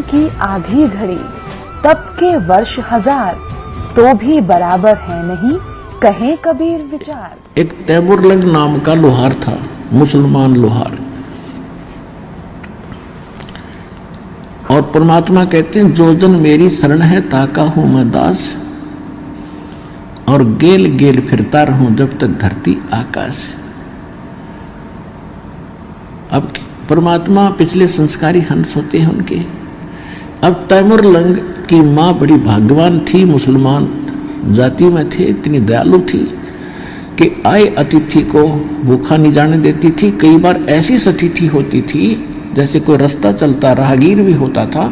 की आधी घड़ी, तप के वर्ष हजार, तो भी बराबर है नहीं, कहें कबीर विचार। एक तैमुरलंग नाम का लोहार था, मुसलमान लोहार। और परमात्मा कहते हैं, जो जन मेरी शरण है ताका हूं मैं दास, और गेल गेल फिरता रहूं जब तक धरती आकाश। अब परमात्मा पिछले संस्कारी हंस होते हैं उनके। अब तैमुरलंग की माँ बड़ी भाग्यवान थी, मुसलमान जाति में थे, इतनी दयालु थी कि आए अतिथि को भूखा नहीं जाने देती थी। कई बार ऐसी अतिथि होती थी जैसे कोई रास्ता चलता राहगीर भी होता था,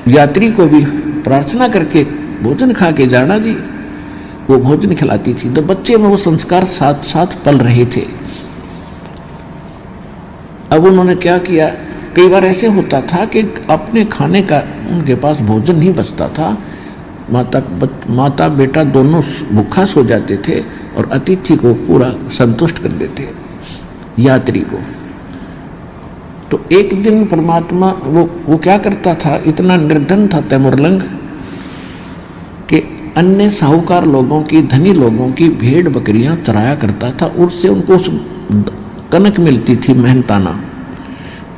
यात्री को भी प्रार्थना करके भोजन खा के जाना जी, वो भोजन खिलाती थी। तो बच्चे में वो संस्कार साथ साथ पल रहे थे। अब उन्होंने क्या किया, कई बार ऐसे होता था कि अपने खाने का उनके पास भोजन नहीं बचता था, माता बेटा दोनों भूखा सो जाते थे और अतिथि को पूरा संतुष्ट कर देते, यात्री को। तो एक दिन परमात्मा वो क्या करता था, इतना निर्धन था तैमुरलंग कि अन्य साहूकार लोगों की, धनी लोगों की भेड़ बकरियां चराया करता था, उससे उनको कनक मिलती थी मेहनताना।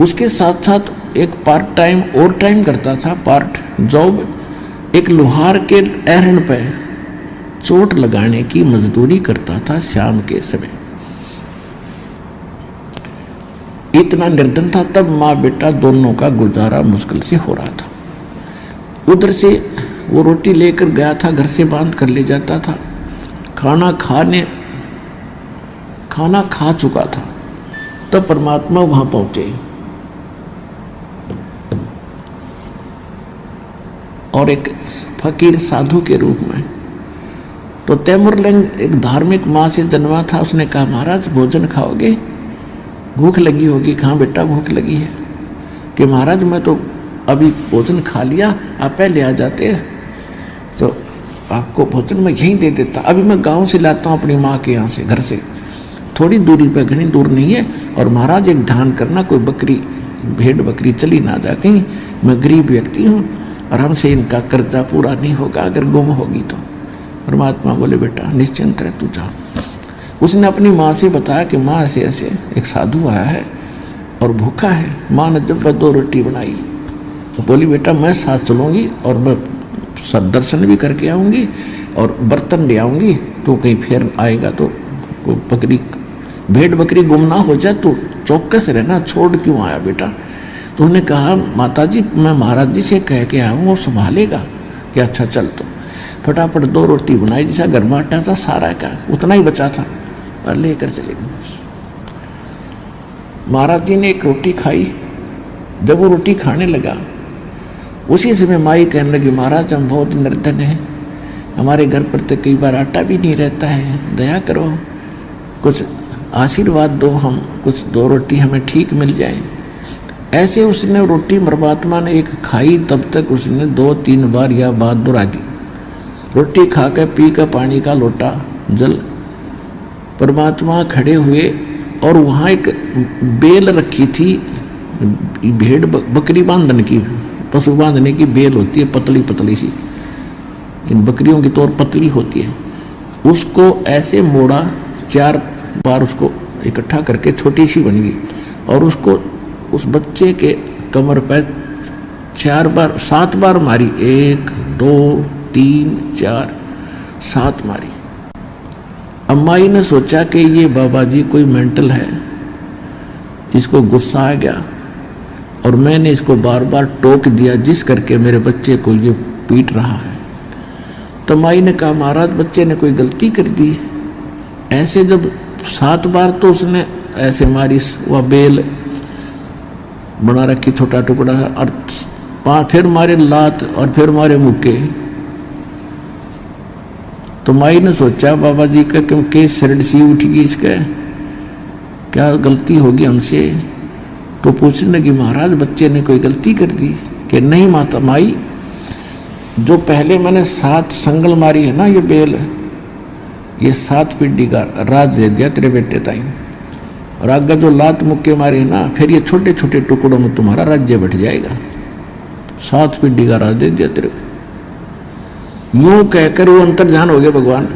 उसके साथ साथ एक पार्ट टाइम और टाइम करता था, पार्ट जॉब, एक लोहार के एहरन पे चोट लगाने की मजदूरी करता था शाम के समय। इतना निर्धन था, तब माँ बेटा दोनों का गुजारा मुश्किल से हो रहा था। उधर से वो रोटी लेकर गया था, घर से बांध कर ले जाता था। खाना खा चुका था, तब परमात्मा वहां पहुंचे और एक फकीर साधु के रूप में। तो तैमुरलंग एक धार्मिक माँ से जन्मा था। उसने कहा, महाराज भोजन खाओगे, भूख लगी होगी। कहाँ बेटा भूख लगी है? कि महाराज मैं तो अभी भोजन खा लिया, आप पहले आ जाते तो आपको भोजन मैं यहीं दे देता। अभी मैं गांव से लाता हूँ अपनी माँ के यहाँ से, घर से थोड़ी दूरी पे, घनी दूर नहीं है। और महाराज एक ध्यान करना, कोई बकरी भेड़ बकरी चली ना जा कहीं, मैं गरीब व्यक्ति हूँ और हमसे इनका कर्जा पूरा नहीं होगा अगर गुम होगी तो। परमात्मा बोले, बेटा निश्चिंत रह, तू जा। उसने अपनी माँ से बताया कि माँ ऐसे ऐसे एक साधु आया है और भूखा है। माँ ने जब 2 रोटी बनाई तो बोली, बेटा मैं साथ चलूँगी और मैं दर्शन भी करके आऊँगी और बर्तन ले आऊँगी, तो कहीं फिर आएगा तो बकरी भेड़ बकरी गुम ना हो जाए, तो चौकस रहना, छोड़ क्यों आया बेटा? तो उन्होंने कहा, माताजी मैं महाराज जी से कह के आया हूँ, वो संभालेगा। कि अच्छा चल। तो फटाफट 2 रोटी बनाई, जैसा घर में आटा था सारा का उतना ही बचा था, और लेकर चले गए। महाराज जी ने एक रोटी खाई। जब वो रोटी खाने लगा, उसी समय माई कहने लगी, महाराज हम बहुत निर्धन हैं, हमारे घर पर तो कई बार आटा भी नहीं रहता है, दया करो, कुछ आशीर्वाद दो, हम कुछ 2 रोटी हमें ठीक मिल जाए। ऐसे उसने रोटी परमात्मा ने एक खाई, तब तक उसने 2-3 बार यह बात दोहरा दी। रोटी खा कर पी कर पानी का लोटा जल। परमात्मा खड़े हुए और वहाँ एक बेल रखी थी, भेड़ बकरी बांधने की, पशु बांधने की बेल होती है, पतली पतली सी, इन बकरियों की तौर पतली होती है। उसको ऐसे मोड़ा, 4 बार उसको इकट्ठा करके छोटी सी बन गई, और उसको उस बच्चे के कमर पर 7 बार मारी। 1 2 3 4 7 मारी। अम्माई ने सोचा कि ये बाबा जी कोई मेंटल है, इसको गुस्सा आ गया और मैंने इसको बार बार टोक दिया, जिस करके मेरे बच्चे को ये पीट रहा है। तो माई ने कहा, महाराज बच्चे ने कोई गलती कर दी। ऐसे जब 7 बार तो उसने ऐसे मारी, वह बेल बना रखी छोटा टुकड़ा, और फिर मारे लात और फिर मारे मुक्के। तो माई ने सोचा बाबा जी का क्योंकि शरण सी उठेगी, इसका क्या गलती होगी हमसे। तो पूछने लगी, महाराज बच्चे ने कोई गलती कर दी? कि नहीं माता माई, जो पहले मैंने 7 संगल मारी है ना, ये बेल, ये 7 पीढ़ी का राज दे दिया तेरे बेटे ताई, और आगे जो लात मुक्के मारे है ना, फिर ये छोटे छोटे टुकड़ों में तुम्हारा राज्य बैठ जाएगा। 7 पीढ़ी का राज दे दिया तेरे को। यूं कहकर वो अंतर ध्यान हो गया भगवान।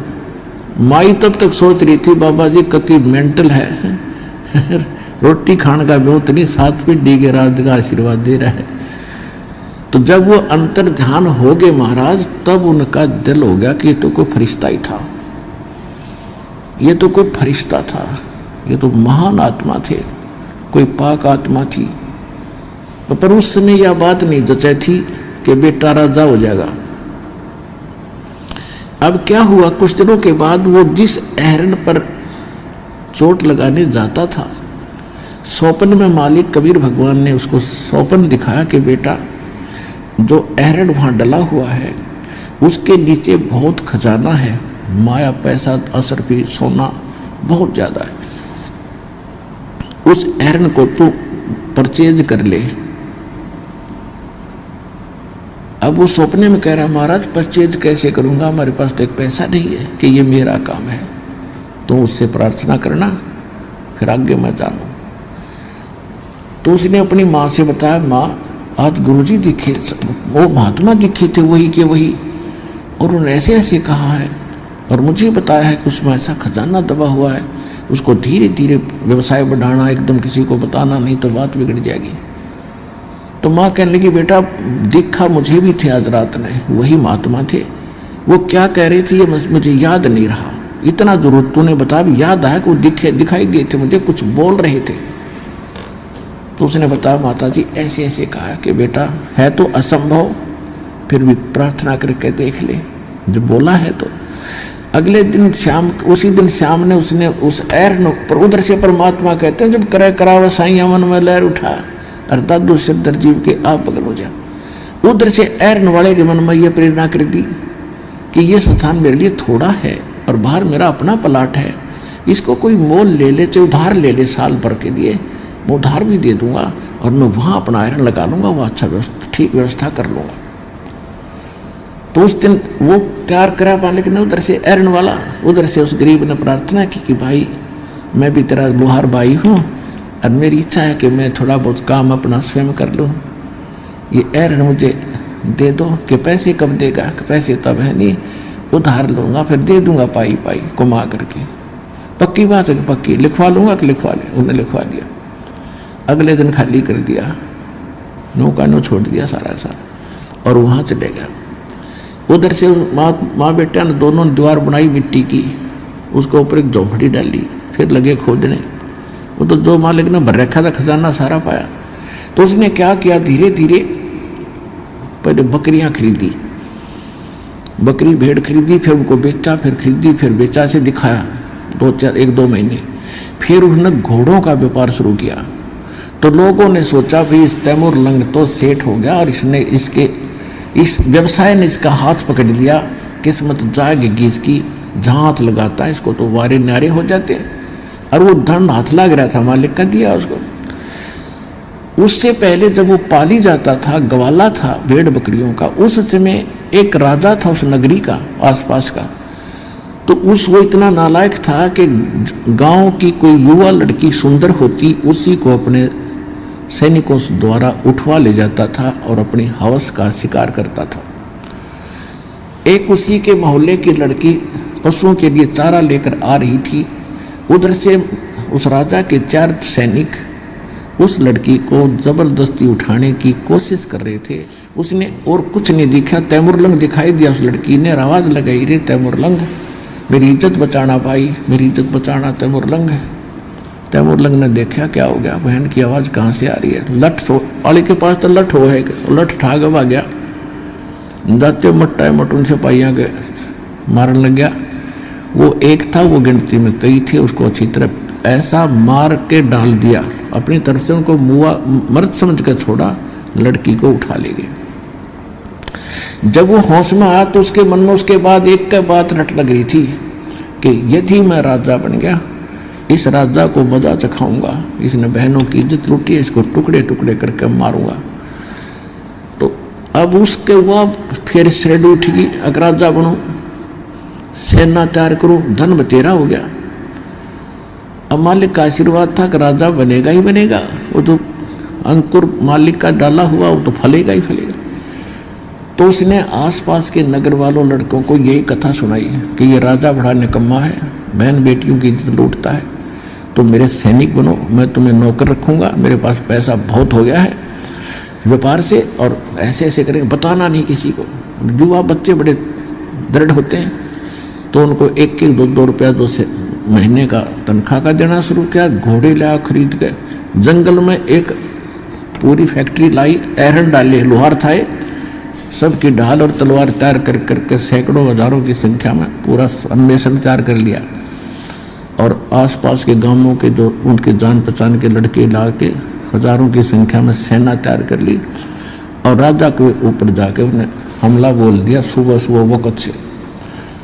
माई तब तक सोच रही थी बाबा जी कति मेंटल है रोटी खाने का बहुत नहीं, 7 पीढ़ी के राज का आशीर्वाद दे रहा है। तो जब वो अंतर ध्यान हो गए महाराज, तब उनका दिल हो गया कि ये तो कोई फरिश्ता ही था, ये तो कोई फरिश्ता था, ये तो महान आत्मा थे, कोई पाक आत्मा थी। पर उस समय यह बात नहीं जचे थी कि बेटा राजा हो जाएगा। अब क्या हुआ, कुछ दिनों के बाद वो जिस अहरण पर चोट लगाने जाता था, स्वप्न में मालिक कबीर भगवान ने उसको स्वप्न दिखाया कि बेटा जो अहरण वहां डला हुआ है उसके नीचे बहुत खजाना है, माया पैसा असरफी सोना बहुत ज्यादा है, उस अहरण को तू परचेज कर ले। अब वो सपने में कह रहा महाराज परचेज कैसे करूंगा, हमारे पास तो एक पैसा नहीं है कि ये मेरा काम है, तो उससे प्रार्थना करना फिर आगे मैं जानू। तो उसने अपनी माँ से बताया, माँ आज गुरुजी दिखे, वो महात्मा दिखे थे वही के वही, और उन्होंने ऐसे ऐसे कहा है और मुझे बताया है कि उसमें ऐसा खजाना दबा हुआ है, उसको धीरे धीरे व्यवसाय बढ़ाना, एकदम किसी को बताना नहीं तो बात बिगड़ जाएगी। तो माँ कहने लगी बेटा दिखा मुझे भी थे आज रात में, वही महात्मा थे, वो क्या कह रहे थे ये मुझे याद नहीं रहा, इतना जरूर तूने बता भी याद आया कि वो दिखाई दिए थे मुझे, कुछ बोल रहे थे। तो उसने बताया माता जी ऐसे ऐसे कहा कि बेटा है तो असंभव, फिर भी प्रार्थना करके देख ले, जब बोला है तो। अगले दिन शाम, उसी दिन शाम ने उसने उस ऐर पर उधर से परमात्मा कहते हैं जब करे करावा साईं मन में लहर उठा और दादू सिद्धर जीव के आप बगल हो जा, उधर से ऐरन वाले के मन में यह प्रेरणा कर दी कि ये स्थान मेरे लिए थोड़ा है और बाहर मेरा अपना प्लाट है, इसको कोई मोल ले ले, चाहे उधार ले ले, साल भर के लिए मैं उधार भी दे दूंगा और मैं वहां अपना आयरन लगा लूंगा, वो अच्छा ठीक व्यवस्था कर लूंगा। तो उस दिन वो तैयार करा मालिक ने उधर से ऐरन वाला, उधर से उस गरीब ने प्रार्थना की कि भाई मैं भी तेरा लोहार भाई हूँ और मेरी इच्छा है कि मैं थोड़ा बहुत काम अपना स्वयं कर लूँ, ये ऐरन मुझे दे दो। कि पैसे कब देगा, कि पैसे तब है नहीं, उधार लूँगा फिर दे दूंगा पाई पाई कमा करके। पक्की बात है कि पक्की, लिखवा लूँगा कि लिखवा ले। उन्हें लिखवा दिया, अगले दिन खाली कर दिया, नौका नो छोड़ दिया सारा सारा और वहाँ चले गया। उधर से माँ बेटा ने दोनों ने दीवार बनाई मिट्टी की, उसके ऊपर एक झोपड़ी डाली, फिर लगे खोदने। वो तो जो मालिक ने भर रखा था खजाना सारा पाया। तो उसने क्या किया, धीरे धीरे पहले बकरियां खरीदी, बकरी भेड़ खरीदी, फिर उनको बेचा, फिर खरीदी, फिर बेचा से दिखाया 1-2 महीने। फिर उसने घोड़ों का व्यापार शुरू किया। तो लोगों ने सोचा भाई इस तैमूर लंग तो सेठ हो गया और इसने इस व्यवसाय ने इसका हाथ पकड़ लिया, किस्मत जागेगी इसकी, जहाँ हाथ लगाता है इसको तो वारे न्यारे हो जाते हैं। और वो धन हाथ लग रहा था, मालिक का दिया उसको। उससे पहले जब वो पाली जाता था, गवाला था भेड़ बकरियों का, उस समय एक राजा था उस नगरी का आसपास का, तो वो इतना नालायक था कि गांव की कोई युवा लड़की सुंदर होती उसी को अपने सैनिकों द्वारा उठवा ले जाता था और अपनी हवस का शिकार करता था। एक उसी के मोहल्ले की लड़की पशुओं के लिए चारा लेकर आ रही थी, उधर से उस राजा के 4 सैनिक उस लड़की को जबरदस्ती उठाने की कोशिश कर रहे थे। उसने और कुछ नहीं दिखा, तैमूरलंग दिखाई दिया उस लड़की ने, आवाज लगाई, रे तैमूरलंग मेरी इज्जत बचाना भाई, मेरी इज्जत बचाना तैमूरलंग। तैमूरलंग ने देखा क्या हो गया, बहन की आवाज कहाँ से आ रही है। लठ वाले के पास तो लठ हो है, लठ ठाग आ गया, जाते मट्टा मट उनसे पाइया के मारन लग गया। वो एक था, वो गिनती में कई थे, उसको अच्छी तरह ऐसा मार के डाल दिया, अपनी तरफ से उनको मुआ मर्द समझ कर छोड़ा, लड़की को उठा ले गए। जब वो होश में आया तो उसके मन में उसके बाद एक का बात रट लग रही थी कि यदि मैं राजा बन गया, इस राजा को मजा चखाऊंगा, इसने बहनों की इज्जत लूटी है, इसको टुकड़े टुकड़े करके मारूंगा। तो अब उसके बाद फिर श्रेड उठेगी, अगर राजा बनूं, सेना तैयार करूं, धन बतेरा हो गया। अब मालिक का आशीर्वाद था कि राजा बनेगा ही बनेगा, वो तो अंकुर मालिक का डाला हुआ वो तो फलेगा ही फलेगा। तो उसने आसपास के नगर वालों लड़कों को यही कथा सुनाई कि ये राजा बड़ा निकम्मा है, बहन बेटियों की इज्जत लूटता है, तो मेरे सैनिक बनो, मैं तुम्हें नौकर रखूंगा, मेरे पास पैसा बहुत हो गया है व्यापार से, और ऐसे ऐसे करेंगे, बताना नहीं किसी को। युवा बच्चे बड़े दृढ़ होते हैं, तो उनको 1-2 रुपया 2 से महीने का तनख्वाह का देना शुरू किया। घोड़े लाया खरीद के, जंगल में एक पूरी फैक्ट्री लाई, एरन डाले, लोहार था, सबकी ढाल और तलवार तैयार कर करके सैकड़ों हजारों की संख्या में पूरा अन्वेषण तैयार कर लिया, और आसपास के गांवों के जो उनके जान पहचान के लड़के ला के हजारों की संख्या में सेना तैयार कर ली, और राजा के ऊपर जाके उन्हें हमला बोल दिया सुबह सुबह वक़्त से।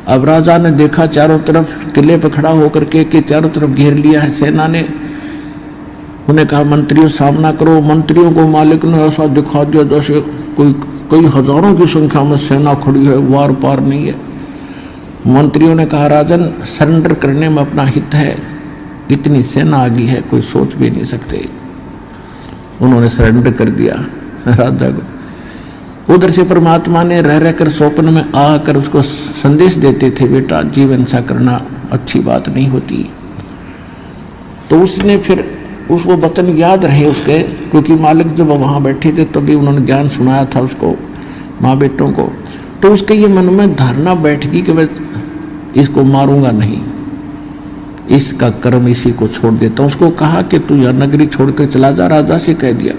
अब राजा ने देखा चारों तरफ, किले पर खड़ा होकर के चारों तरफ घेर लिया है सेना ने। उन्हें कहा मंत्रियों सामना करो। मंत्रियों को मालिक ने ऐसा दिखा दिया जैसे कोई कई हजारों की संख्या में सेना खड़ी है, वार पार नहीं है। मंत्रियों ने कहा राजन सरेंडर करने में अपना हित है, इतनी सेना आ गई है कोई सोच भी नहीं सकते। उन्होंने सरेंडर कर दिया राजा को। उधर से परमात्मा ने रह रहकर स्वप्न में आकर उसको संदेश देते थे, बेटा जीवन सा करना अच्छी बात नहीं होती। तो उसने फिर उसको वचन याद रहे उसके, क्योंकि मालिक जब वहाँ बैठे थे तभी उन्होंने ज्ञान सुनाया था उसको, माँ बेटों को। तो उसके ये मन में धारणा बैठ गई कि मैं इसको मारूंगा नहीं, इसका कर्म इसी को छोड़ देता हूँ। उसको कहा कि तू यह नगरी छोड़कर चला जा, राजा से कह दिया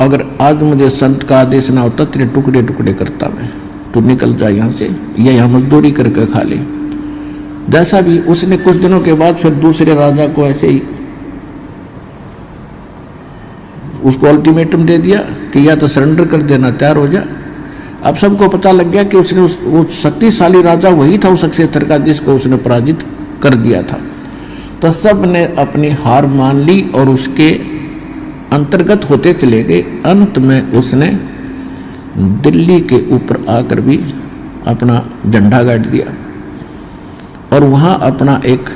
अगर आज मुझे संत का आदेश ना होता तेरे टुकड़े टुकड़े करता मैं, तू निकल जा यहाँ से, या यहाँ मजदूरी करके खा ले। जैसा भी उसने कुछ दिनों के बाद फिर दूसरे राजा को ऐसे ही उसको अल्टीमेटम दे दिया कि या तो सरेंडर कर देना, तैयार हो जा। अब सबको पता लग गया कि उसने वो शक्तिशाली राजा वही था उस अक्षेत्र का जिसको उसने पराजित कर दिया था। तो सब ने अपनी हार मान ली और उसके अंतर्गत होते चले गए। अंत में उसने दिल्ली के ऊपर आकर भी अपना झंडा गाड़ दिया और वहाँ अपना एक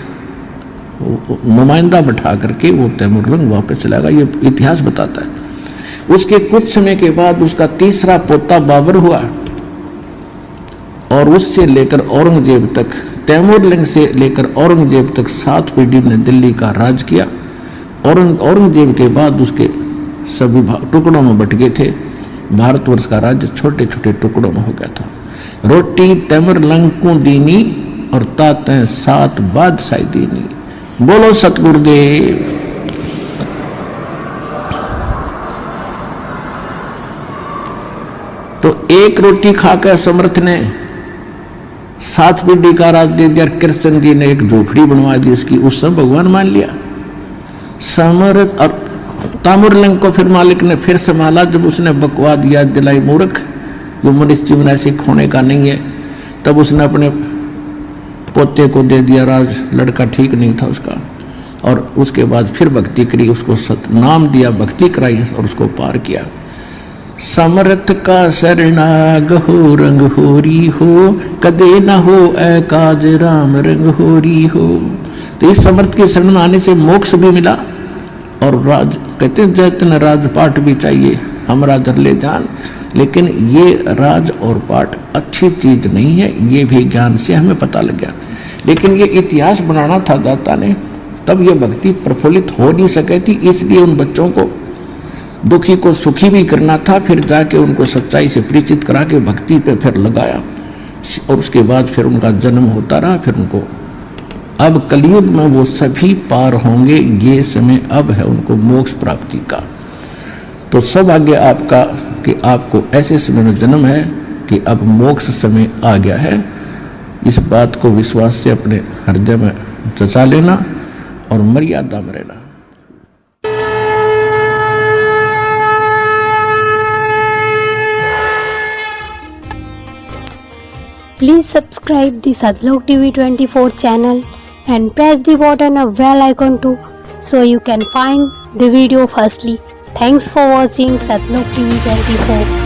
नुमाइंदा बैठा करके वो तैमूरलंग वापस चला गया। ये इतिहास बताता है। उसके कुछ समय के बाद उसका तीसरा पोता बाबर हुआ और उससे लेकर औरंगजेब तक, तैमूरलंग से लेकर औरंगजेब तक 7 पीढ़ी ने दिल्ली का राज किया। औरंगजेब के बाद उसके सभी टुकड़ों में बट गए थे। भारतवर्ष का राज्य छोटे छोटे टुकड़ों में हो गया था। रोटी तैमूरलंग को दीनी और ताते 7 बादशाही दीनी। बोलो सतगुरुदेव। तो एक रोटी खाकर समर्थ ने 7 पीढ़ी का राज दे दिया। कृष्ण जी ने एक झोपड़ी बनवा दी उसकी, उस समय भगवान मान लिया समर्थ। और तैमूरलंग को फिर मालिक ने फिर संभाला जब उसने बकवाद याद दिलाई, मूर्ख जो मनुष्य जीवन ऐसे खोने का नहीं है। तब उसने अपने पोते को दे दिया राज, लड़का ठीक नहीं था उसका। और उसके बाद फिर भक्ति करी, उसको नाम दिया, भक्ति कराई और उसको पार किया। समर्थ का शरणाग हो रंग होरी हो, कदे न हो ऐ काज राम रंग होरी हो। तो इस समर्थ के शरण में आने से मोक्ष भी मिला और राज कहते हैं जैतन राजपाट भी चाहिए हमरा धर ले जान। लेकिन ये राज और पाठ अच्छी चीज नहीं है, ये भी ज्ञान से हमें पता लग गया। लेकिन ये इतिहास बनाना था दाता ने, तब ये भक्ति प्रफुल्लित हो नहीं सके थी। इसलिए उन बच्चों को दुखी को सुखी भी करना था, फिर जाके उनको सच्चाई से परिचित करा के भक्ति पे फिर लगाया और उसके बाद फिर उनका जन्म होता रहा। फिर उनको अब कलयुग में वो सभी पार होंगे, ये समय अब है उनको मोक्ष प्राप्ति का। तो सौभाग्य आपका कि आपको ऐसे समय में जन्म है कि अब मोक्ष समय आ गया है। इस बात को विश्वास से अपने हृदय में जचा लेना और मर्यादा में रहना। Please subscribe the Satlok TV 24 channel and press the button of bell icon too, so you can find the video firstly. Thanks for watching Satlok TV 24.